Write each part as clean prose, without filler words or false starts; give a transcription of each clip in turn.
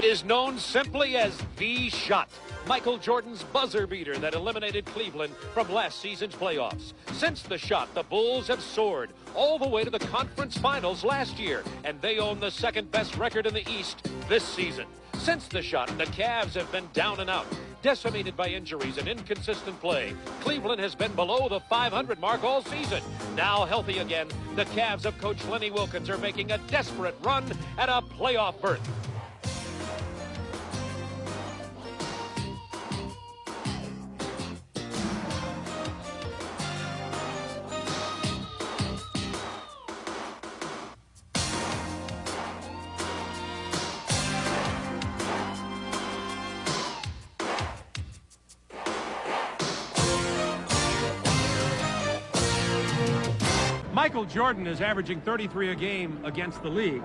It is known simply as the shot. Michael Jordan's buzzer beater that eliminated Cleveland from last season's playoffs. Since the shot, the Bulls have soared all the way to the conference finals last year, and they own the second best record in the East this season. Since the shot, the Cavs have been down and out, decimated by injuries and inconsistent play. Cleveland has been below the 500 mark all season. Now healthy again, the Cavs of Coach Lenny Wilkens are making a desperate run at a playoff berth. Michael Jordan is averaging 33 a game against the league,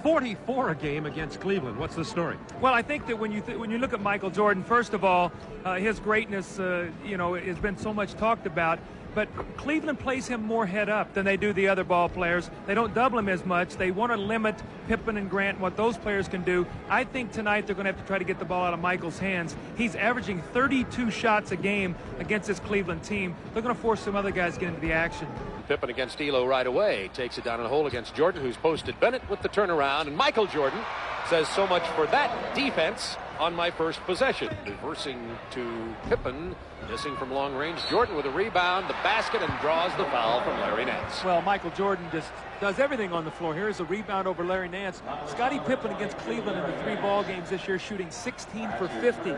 44 a game against Cleveland. What's the story? Well, I think that when you look at Michael Jordan, first of all, his greatness, has been so much talked about. But Cleveland plays him more head up than they do the other ball players. They don't double him as much. They want to limit Pippen and Grant and what those players can do. I think tonight they're going to have to try to get the ball out of Michael's hands. He's averaging 32 shots a game against this Cleveland team. They're going to force some other guys to get into the action. Pippen against Elo right away. Takes it down in the hole against Jordan, who's posted Bennett with the turnaround. And Michael Jordan says, so much for that defense on my first possession. Reversing to Pippen, missing from long range. Jordan with a rebound, the basket, and draws the foul from Larry Nance. Well, Michael Jordan just does everything on the floor. Here's a rebound over Larry Nance. Scottie Pippen against Cleveland in the 3 ball games this year, shooting 16 for 50.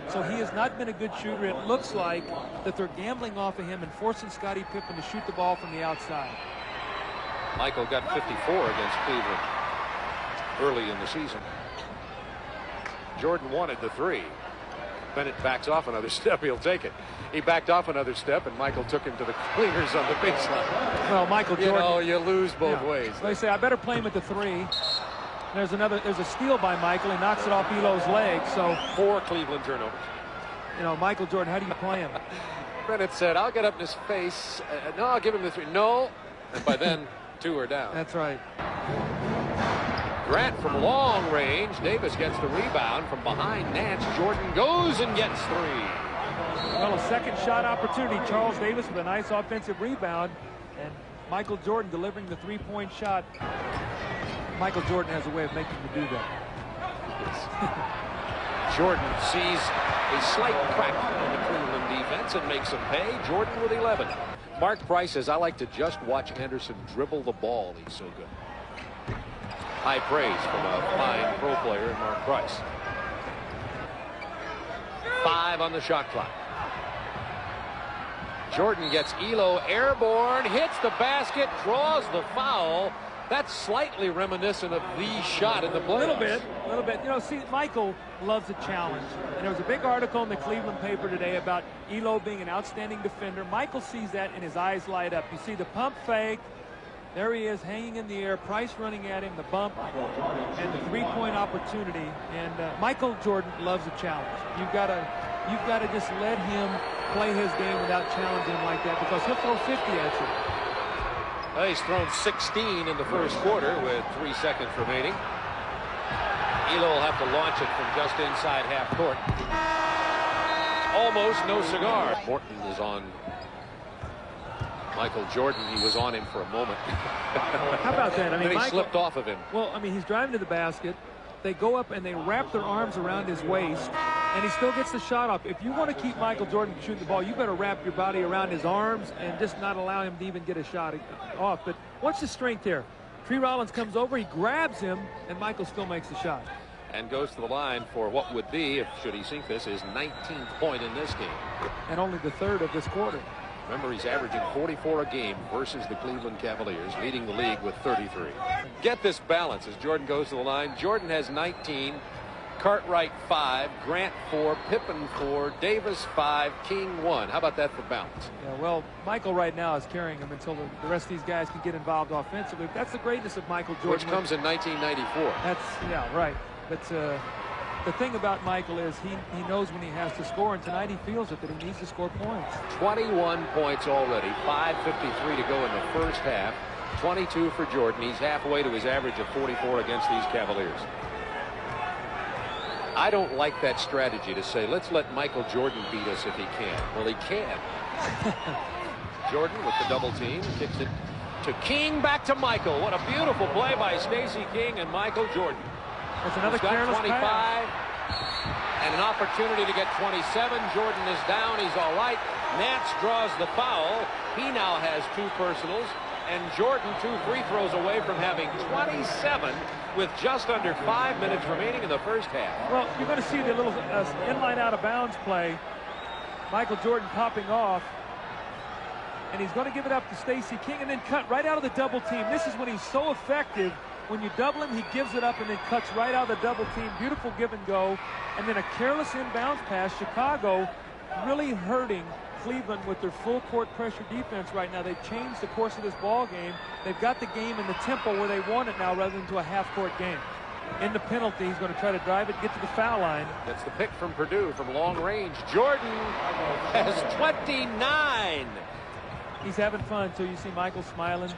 So he has not been a good shooter. It looks like that they're gambling off of him and forcing Scottie Pippen to shoot the ball from the outside. Michael got 54 against Cleveland early in the season. Jordan wanted the 3. Bennett backs off another step. He'll take it. He backed off another step, and Michael took him to the cleaners on the baseline. Well, Michael Jordan, you lose both ways. They say, I better play him at the 3. There's a steal by Michael. He knocks it off Elo's leg. So 4 Cleveland turnovers. Michael Jordan, how do you play him? Bennett said, I'll get up in his face. No, I'll give him the 3. No. And by then, 2 are down. That's right. Grant from long range. Davis gets the rebound from behind Nance. Jordan goes and gets 3. Well, a second shot opportunity. Charles Davis with a nice offensive rebound. And Michael Jordan delivering the 3-point shot. Michael Jordan has a way of making you do that. Jordan sees a slight crack in the Cleveland defense and makes him pay. Jordan with 11. Mark Price says, I like to just watch Anderson dribble the ball. He's so good. High praise from a fine pro player, Mark Price. 5 on the shot clock. Jordan gets Elo airborne, hits the basket, draws the foul. That's slightly reminiscent of the shot in the playoffs. A little bit. See, Michael loves a challenge. And there was a big article in the Cleveland paper today about Elo being an outstanding defender. Michael sees that and his eyes light up. You see the pump fake. There he is hanging in the air, Price running at him, the bump, and the 3-point opportunity. And Michael Jordan loves a challenge. You've got to just let him play his game without challenging him like that, because he'll throw 50 at you. Well, he's thrown 16 in the first quarter with 3 seconds remaining. Elo will have to launch it from just inside half court. Almost no cigar. Morton is on Michael Jordan. He was on him for a moment. How about that? Then he slipped off of him. Well, he's driving to the basket. They go up and they wrap their arms around his waist, and he still gets the shot off. If you want to keep Michael Jordan from shooting the ball, you better wrap your body around his arms and just not allow him to even get a shot off. But watch the strength here. Tree Rollins comes over, he grabs him, and Michael still makes the shot. And goes to the line for what would be, if should he sink this, his 19th point in this game. And only the 3rd of this quarter. Remember, he's averaging 44 a game versus the Cleveland Cavaliers, leading the league with 33. Get this balance as Jordan goes to the line. Jordan has 19, Cartwright 5, Grant 4, Pippen 4, Davis 5, King 1. How about that for balance? Yeah, well, Michael right now is carrying him until the rest of these guys can get involved offensively. That's the greatness of Michael Jordan. Which comes in 1994. Yeah, right. But the thing about Michael is he knows when he has to score, and tonight he feels it, that he needs to score points. 21 points already, 5:53 to go in the first half. 22 for Jordan. He's halfway to his average of 44 against these Cavaliers. I don't like that strategy to say, let's let Michael Jordan beat us if he can. Well, he can. Jordan with the double team, kicks it to King, back to Michael. What a beautiful play by Stacey King and Michael Jordan. That's another He's got careless 25 pass. and an opportunity to get 27. Jordan is down. He's all right. Nance draws the foul. He now has 2 personals. And Jordan 2 free throws away from having 27 with just under 5 minutes remaining in the first half. Well, you're going to see the little inline out of bounds play. Michael Jordan popping off. And he's going to give it up to Stacey King and then cut right out of the double team. This is when he's so effective. When you double him, he gives it up and then cuts right out of the double team. Beautiful give and go. And then a careless inbounds pass. Chicago really hurting Cleveland with their full court pressure defense right now. They've changed the course of this ball game. They've got the game in the tempo where they want it now rather than to a half-court game. In the penalty, he's going to try to drive it, get to the foul line. That's the pick from Purdue from long range. Jordan has 29. He's having fun, so you see Michael smiling.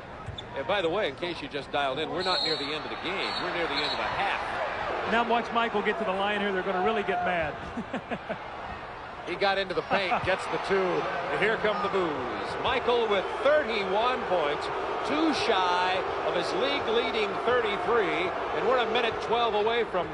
And by the way, in case you just dialed in, we're not near the end of the game. We're near the end of the half. Now watch Michael get to the line here. They're going to really get mad. He got into the paint, gets the 2, and here come the boos. Michael with 31 points, 2 shy of his league-leading 33, and we're a minute 12 away from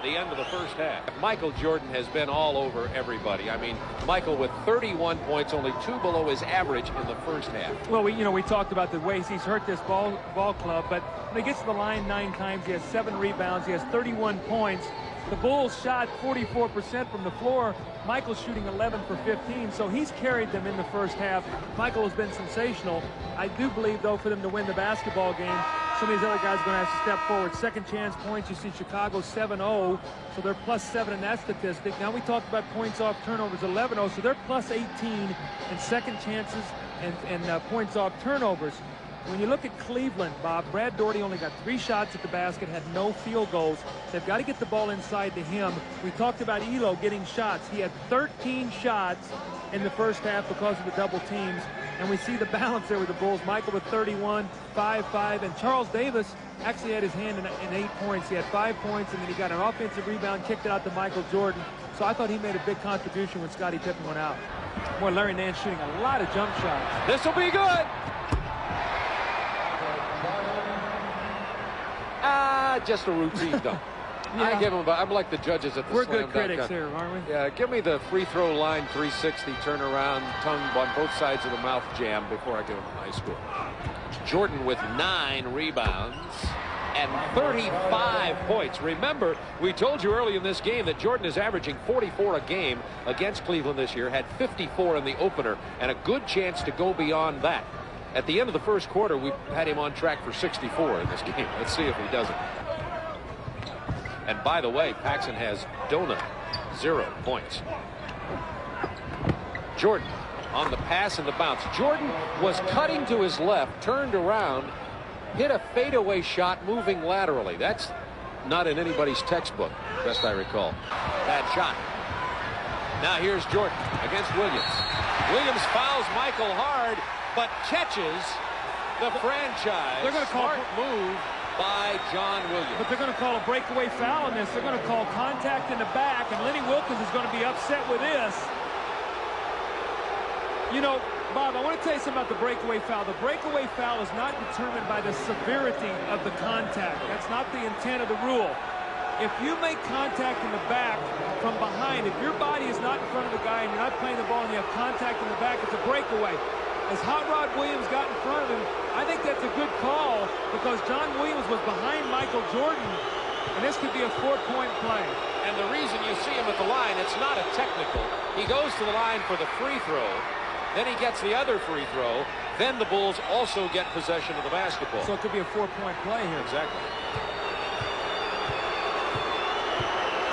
the end of the first half. Michael Jordan has been all over everybody. I mean, Michael with 31 points, only 2 below his average in the first half. Well, we talked about the ways he's hurt this ball club, but when he gets to the line 9 times, he has 7 rebounds, he has 31 points. The Bulls shot 44% from the floor. Michael's shooting 11 for 15, so he's carried them in the first half. Michael has been sensational. I do believe, though, for them to win the basketball game, some of these other guys are going to have to step forward. Second chance points, you see Chicago 7-0, so they're +7 in that statistic. Now we talked about points off turnovers, 11-0, so they're +18 in second chances and points off turnovers. When you look at Cleveland, Bob, Brad Daugherty only got 3 shots at the basket, had no field goals. They've got to get the ball inside to him. We talked about Elo getting shots. He had 13 shots in the first half because of the double teams. And we see the balance there with the Bulls. Michael with 31, 5-5, and Charles Davis actually had his hand in 8 points. He had 5 points, and then he got an offensive rebound, kicked it out to Michael Jordan. So I thought he made a big contribution when Scottie Pippen went out. Boy, Larry Nance shooting a lot of jump shots. This will be good. Just a routine dunk. Yeah. I give him. I'm like the judges at the We're slam good critics dunk. here, aren't we? Yeah, give me the free throw line 360 turnaround tongue on both sides of the mouth jam before I give him a high score. Jordan with 9 rebounds and 35 points. Remember, we told you early in this game that Jordan is averaging 44 a game against Cleveland this year, had 54 in the opener, and a good chance to go beyond that. At the end of the first quarter, we had him on track for 64 in this game. Let's see if he does it. And by the way, Paxson has donut, 0 points. Jordan on the pass and the bounce. Jordan was cutting to his left, turned around, hit a fadeaway shot moving laterally. That's not in anybody's textbook, best I recall. Bad shot. Now here's Jordan against Williams. Williams fouls Michael hard, but catches the franchise. They're going to call smart move by John Williams. But they're going to call a breakaway foul on this. They're going to call contact in the back, and Lenny Wilkins is going to be upset with this. You know, Bob, I want to tell you something about the breakaway foul. The breakaway foul is not determined by the severity of the contact. That's not the intent of the rule. If you make contact in the back from behind, if your body is not in front of the guy and you're not playing the ball and you have contact in the back, it's a breakaway. As Hot Rod Williams got in front of him, I think that's a good call because John Williams was behind Michael Jordan, and this could be a 4-point play. And the reason you see him at the line, it's not a technical. He goes to the line for the free throw, then he gets the other free throw, then the Bulls also get possession of the basketball. So it could be a 4-point play here. Exactly.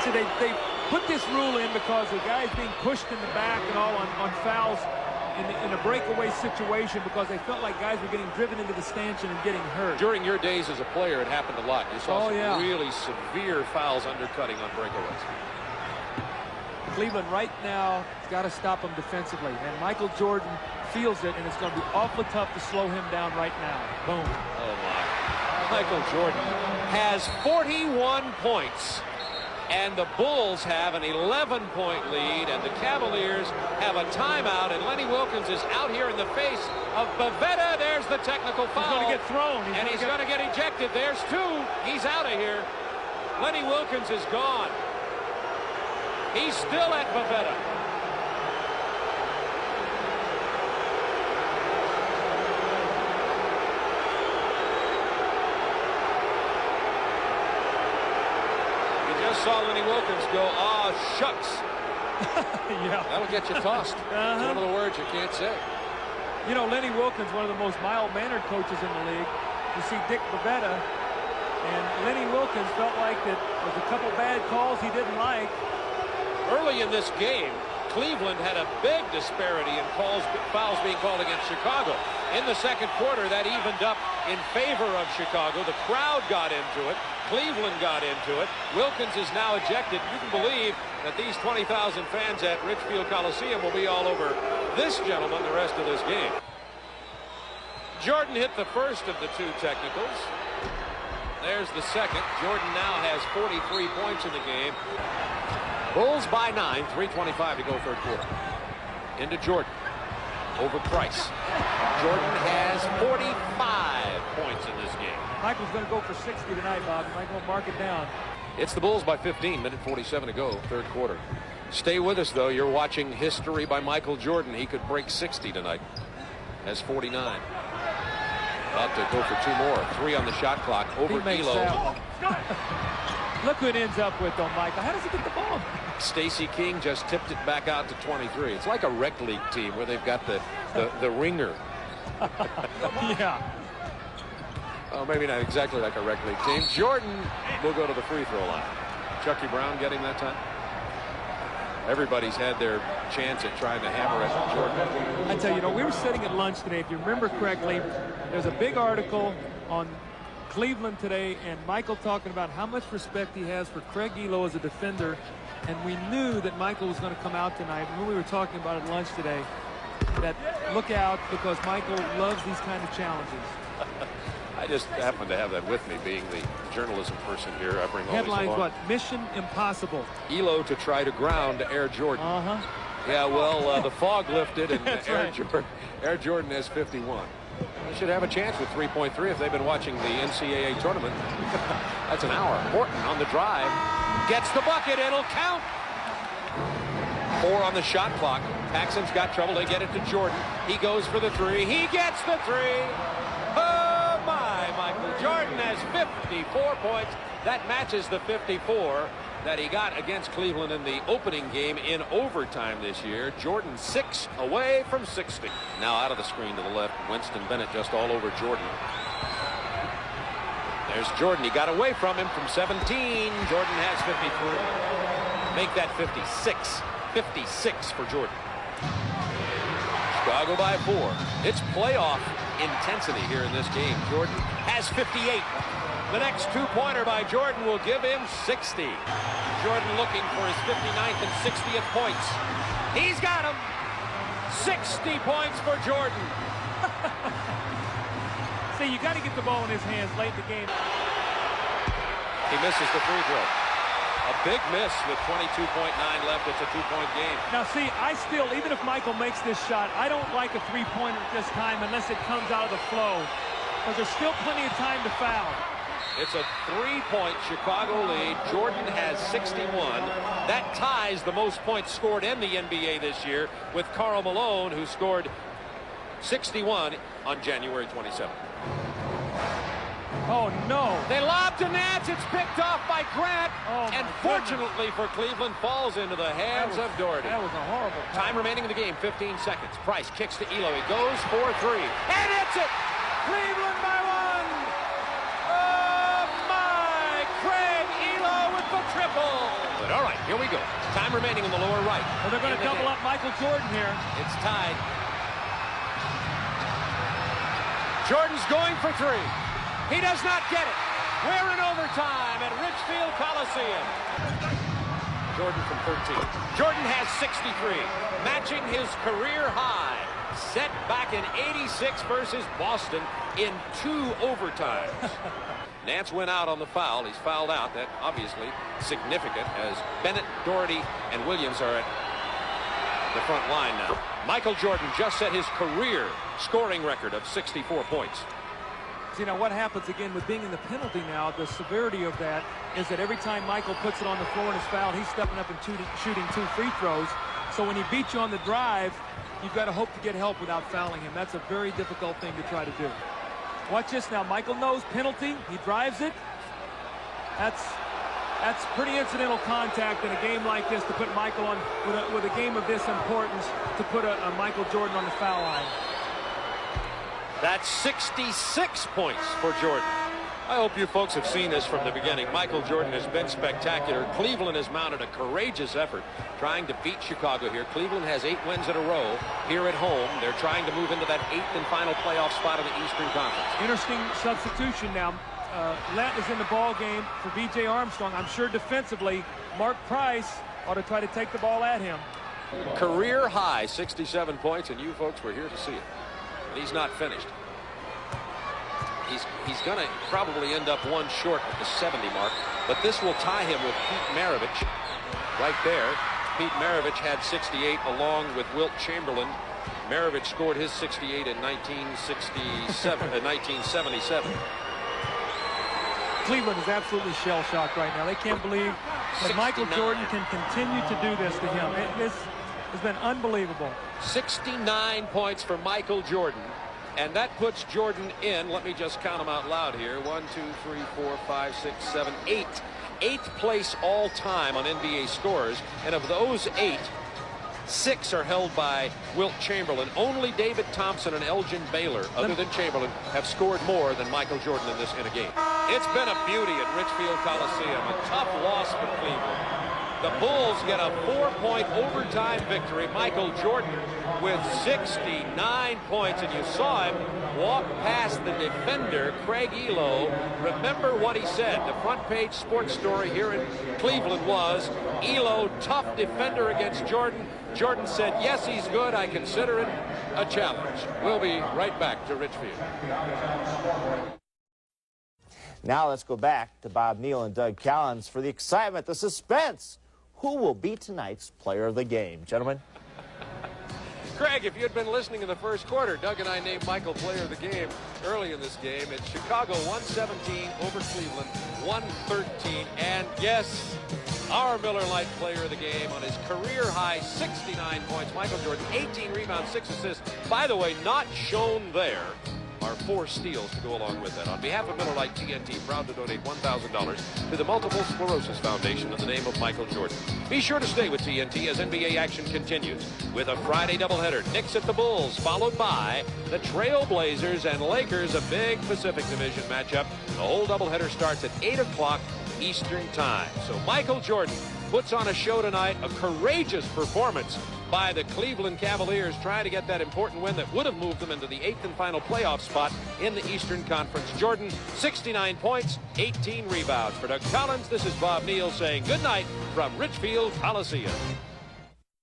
See, they put this rule in because the guy's being pushed in the back and all on fouls in a breakaway situation because they felt like guys were getting driven into the stanchion and getting hurt. During your days as a player, it happened a lot. You saw some really severe fouls undercutting on breakaways. Cleveland right now has got to stop him defensively, and Michael Jordan feels it, and it's going to be awfully tough to slow him down right now. Boom. Oh, my. Michael Jordan has 41 points And the Bulls have an 11-point lead, and the Cavaliers have a timeout, and Lenny Wilkens is out here in the face of Bavetta. There's the technical foul. He's going to get thrown. He's going to get ejected. There's two. He's out of here. Lenny Wilkens is gone. He's still at Bavetta. Saw Lenny Wilkens go, shucks. Yeah. That'll get you tossed. It's one of the words you can't say. You know, Lenny Wilkens, one of the most mild-mannered coaches in the league. You see Dick Bavetta, and Lenny Wilkens felt like that there was a couple bad calls he didn't like. Early in this game, Cleveland had a big disparity in fouls being called against Chicago. In the second quarter, that evened up in favor of Chicago. The crowd got into it. Cleveland got into it. Wilkens is now ejected. You can believe that these 20,000 fans at Richfield Coliseum will be all over this gentleman the rest of this game. Jordan hit the first of the two technicals. There's the second. Jordan now has 43 points in the game. Bulls by 9, 3:25 to go third quarter. Into Jordan. Over Price. Jordan has 45 points in this game. Michael's going to go for 60 tonight, Bob. Michael will mark it down. It's the Bulls by 15, minute 47 to go, third quarter. Stay with us, though. You're watching history by Michael Jordan. He could break 60 tonight. Has 49. About to go for two more. 3 on the shot clock. Over Elo. Look who it ends up with, though, Michael. How does he get the ball? Stacey King just tipped it back out to 23. It's like a rec league team where they've got the ringer. Yeah. Oh, maybe not exactly like a rec league team. Jordan will go to the free throw line. Chucky Brown getting that time. Everybody's had their chance at trying to hammer at Jordan. I tell you, we were sitting at lunch today. If you remember correctly, there's a big article on Cleveland today, and Michael talking about how much respect he has for Craig Elo as a defender. And we knew that Michael was going to come out tonight. And when we were talking about it at lunch today, that look out, because Michael loves these kind of challenges. I just happen to have that with me, being the journalism person here. I bring all headlines, these along. what? Mission Impossible. Elo to try to ground Air Jordan. Yeah, well, the fog lifted, and Air Jordan has 51. They should have a chance with 3.3 if they've been watching the NCAA tournament. That's an hour. Horton on the drive. Gets the bucket. It'll count. 4 on the shot clock. Paxson's got trouble. They get it to Jordan. He goes for the 3. He gets the 3. Oh, my. Michael Jordan has 54 points. That matches the 54 that he got against Cleveland in the opening game in overtime this year. Jordan 6 away from 60. Now out of the screen to the left. Winston Bennett just all over Jordan. There's Jordan. He got away from him from 17. Jordan has 53. Make that 56. 56 for Jordan. Chicago by 4. It's playoff intensity here in this game. Jordan has 58. The next two-pointer by Jordan will give him 60. Jordan looking for his 59th and 60th points. He's got them. 60 points for Jordan. See, you got to get the ball in his hands late in the game. He misses the free throw. A big miss with 22.9 left. It's a two-point game. Now, see, I still, even if Michael makes this shot, I don't like a three-pointer at this time unless it comes out of the flow, because there's still plenty of time to foul. It's a 3-point Chicago lead. Jordan has 61. That ties the most points scored in the NBA this year with Karl Malone, who scored 61 on January 27th. Oh, no. They lob to Nance. It's picked off by Grant. Oh, and fortunately for Cleveland, falls into the hands of Doherty. That was a horrible time remaining in the game, 15 seconds. Price kicks to Elo. He goes for 3. And hits it. Cleveland by 1. Oh, my. Craig Elo with the triple. But all right, here we go. Time remaining in the lower right. Well, they're going to double up Michael Jordan here. It's tied. Jordan's going for 3. He does not get it. We're in overtime at Richfield Coliseum. Jordan from 13. Jordan has 63, matching his career high. set back in '86 versus Boston in 2 overtimes. Nance went out on the foul. He's fouled out. That obviously significant as Bennett, Doherty, and Williams are at the front line now. Michael Jordan just set his career scoring record of 64 points. You know what happens again with being in the penalty now, the severity of that is that every time Michael puts it on the floor and is fouled, he's stepping up and shooting 2 free throws. So when he beats you on the drive, you've got to hope to get help without fouling him. That's a very difficult thing to try to do. Watch this now. Michael knows penalty. He drives it. That's pretty incidental contact in a game like this to put Michael on with a game of this importance to put a Michael Jordan on the foul line. That's 66 points for Jordan. I hope you folks have seen this from the beginning. Michael Jordan has been spectacular. Cleveland has mounted a courageous effort trying to beat Chicago here. Cleveland has 8 wins in a row here at home. They're trying to move into that 8th and final playoff spot in the Eastern Conference. Interesting substitution now. Lett is in the ball game for B.J. Armstrong. I'm sure defensively, Mark Price ought to try to take the ball at him. Career high 67 points, and you folks were here to see it. But he's not finished. He's going to probably end up 1 short of the 70 mark, but this will tie him with Pete Maravich right there. Pete Maravich had 68 along with Wilt Chamberlain. Maravich scored his 68 in 1977. Cleveland is absolutely shell-shocked right now. They can't believe that Michael Jordan can continue to do this to him. This has been unbelievable. 69 points for Michael Jordan. And that puts Jordan in, let me just count them out loud here, 1, 2, 3, 4, 5, 6, 7, 8. 8th place all time on NBA scorers. And of those 8, 6 are held by Wilt Chamberlain. Only David Thompson and Elgin Baylor, other than Chamberlain, have scored more than Michael Jordan in a game. It's been a beauty at Richfield Coliseum. A tough loss for Cleveland. The Bulls get a 4-point overtime victory. Michael Jordan with 69 points, and you saw him walk past the defender, Craig Elo. Remember what he said. The front page sports story here in Cleveland was, Elo, tough defender against Jordan. Jordan said, yes, he's good. I consider it a challenge. We'll be right back to Richfield. Now let's go back to Bob Neal and Doug Callens for the excitement, the suspense. Who will be tonight's player of the game? Gentlemen. Craig, if you had been listening in the first quarter, Doug and I named Michael player of the game early in this game. It's Chicago 117 over Cleveland 113. And yes, our Miller Lite player of the game on his career high 69 points. Michael Jordan, 18 rebounds, 6 assists. By the way, not shown there are 4 steals to go along with that. On behalf of Miller Lite TNT, proud to donate $1,000 to the Multiple Sclerosis Foundation in the name of Michael Jordan. Be sure to stay with TNT as NBA action continues with a Friday doubleheader. Knicks at the Bulls, followed by the Trail Blazers and Lakers, a big Pacific Division matchup. The whole doubleheader starts at 8 o'clock Eastern Time. So Michael Jordan puts on a show tonight, a courageous performance by the Cleveland Cavaliers, trying to get that important win that would have moved them into the 8th and final playoff spot in the Eastern Conference. Jordan, 69 points, 18 rebounds. For Doug Collins, this is Bob Neal saying good night from Richfield Coliseum.